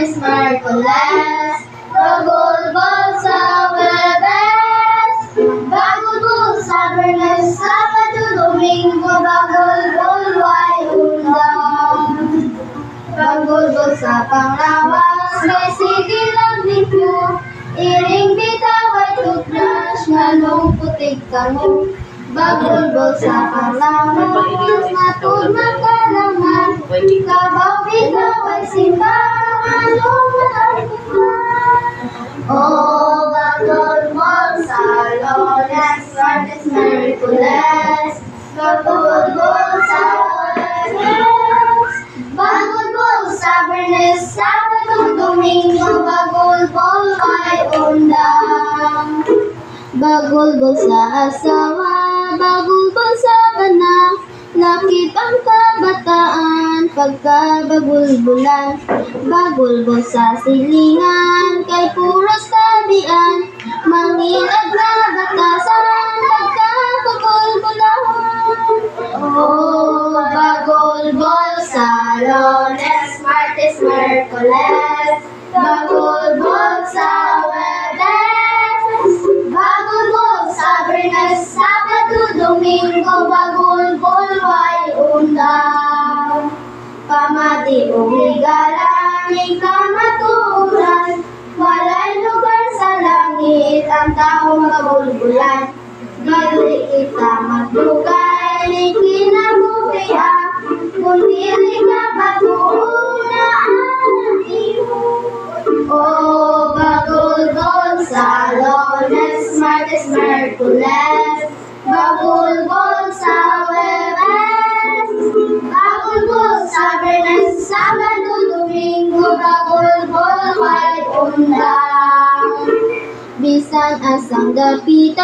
Martes, Miyerkules, Bagulbol sa Huwebes, Bagulbol sa Biyernes, Sabado, Domingo, Bagulbol ay undang. Bagulbol sa panglawas, may sigil ang lityo, iring bitaw ay toothbrush, nganong putik kamo. Bagulbol sa panglawas, matod magkalaman, kabaw bitaw ay simbahan, nganong matarikuman. Oh, bagulbol sa Lunes, Martes, Miyerkules, bagulbol sa Huwebes, bagulbol sa Biyernes, Sabado, Domingo, bagulbol ay undang. Bagulbol sa asawa, bagulbol sa bana, lakip ang kabataan, pagkabagulbulan. Bagulbol sa silingan, kay puros tabian, mangilag na batasan, pagkabagulbulan. Oh, bagulbol sa Lunes, Martes, Miyerkules, bagulbol sa Huwebes, bagulbol sa Biyernes, Sabado, Domingo, bagulbol ay undang. Pamati o higala, may kamaturan, walay lugar sa langit, ang tao magulbulan. Dili kita magdugay, may kinabuhiya, kung dili ka batuon na ang iyo. Oh, bagulbol sa Lunes, Martes, Miyerkules, bagulbol sa Huwebes, bagulbol sa Biyernes, Sabado, Domingo, bagulbol ay undang. Bisan asang dapitan,